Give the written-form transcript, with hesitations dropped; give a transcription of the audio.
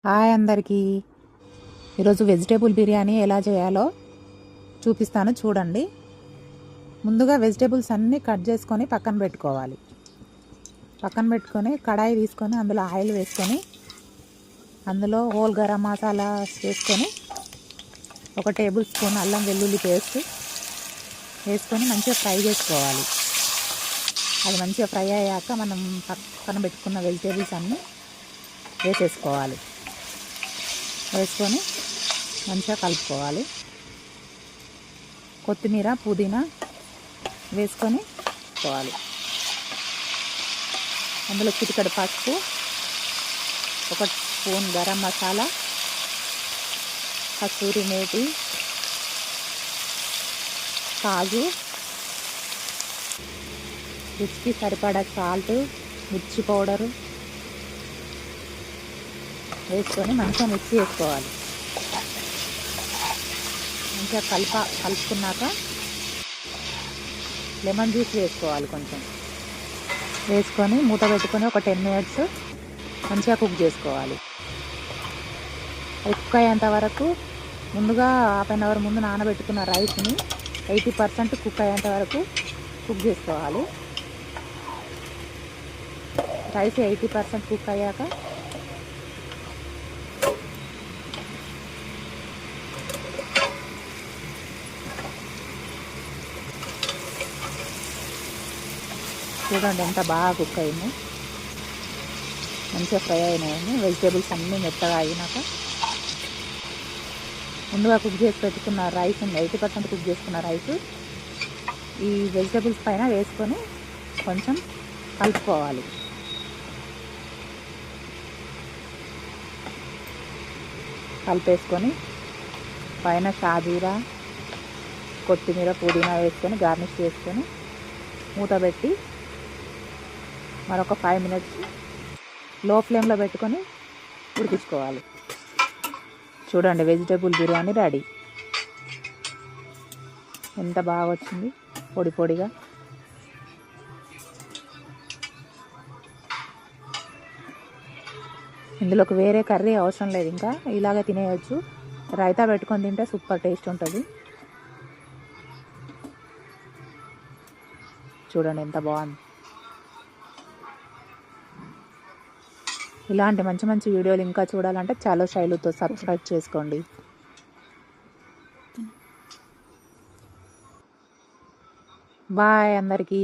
Hi అందరికీ. ఈరోజు vegetable biryani ఎలా చేయాలో చూపిస్తాను చూడండి. ముందుగా వెజిటేబుల్స్ అన్నీ కట్ చేసుకొని పక్కన పెట్టుకోవాలి. పక్కన పెట్టుకొని కడాయి తీసుకొని అందులో ఆయిల్ వేసుకొని అందులో హోల్ గరం మసాలా వేసుకొని 1 టేబుల్ స్పూన్ అల్లం వెల్లుల్లి పేస్ట్ వేసుకొని మంచిగా ఫ్రై చేసుకోవాలి. అది మంచిగా ఫ్రై అయ్యాక మనం పక్కన పెట్టుకున్న వెజిటేబుల్స్ అన్నీ వేసేసుకోవాలి. వేసుకొని మంచిగా కలుపుకోవాలి. కొత్తిమీర పుదీనా వేసుకొని పోవాలి. అందులో చిటికెడు పసుపు, 1 స్పూన్ గరం మసాలా, కస్తూరి మేతి, కాజు, రుచికి సరిపడా సాల్ట్, మిర్చి పౌడరు వేసుకొని మంచిగా మిక్స్ చేసుకోవాలి. మంచిగా కలుపుకున్నాక లెమన్ జ్యూస్ వేసుకోవాలి. కొంచెం వేసుకొని మూత పెట్టుకొని ఒక 10 మినిట్స్ మంచిగా కుక్ చేసుకోవాలి. అది కుక్ అయ్యేంత వరకు ముందుగా హాఫ్ అన్ అవర్ ముందు నానబెట్టుకున్న రైస్ని 80% కుక్ అయ్యేంత వరకు కుక్ చేసుకోవాలి. రైస్ 80% కుక్ అయ్యాక చూడండి ఎంత బాగా కుక్ అయింది, మంచిగా ఫ్రై అయినాయి. వెజిటేబుల్స్ అన్నీ మెత్తగా అయినాక ముందుగా కుక్ చేసి పెట్టుకున్న రైస్ 80% కుక్ చేసుకున్న రైస్ ఈ వెజిటేబుల్స్ పైన వేసుకొని కొంచెం కలుపుకోవాలి. కలిపేసుకొని పైన షాజీరా, కొత్తిమీర పుదీనా వేసుకొని గార్నిష్ చేసుకొని మూత పెట్టి మరొక 5 మినిట్స్ లో ఫ్లేమ్లో పెట్టుకొని ఉడికించుకోవాలి. చూడండి వెజిటేబుల్ బిర్యానీ రెడీ. ఎంత బాగా వచ్చింది పొడి పొడిగా. ఇందులోకి వేరే కర్రీ అవసరం లేదు, ఇంకా ఇలాగే తినేయచ్చు. రైతా పెట్టుకొని తింటే సూపర్ టేస్ట్ ఉంటుంది. చూడండి ఎంత బాగుంది. ఇలాంటి మంచి మంచి వీడియోలు ఇంకా చూడాలంటే చాలో శైలుతో సబ్స్క్రైబ్ చేసుకోండి. బాయ్ అందరికీ.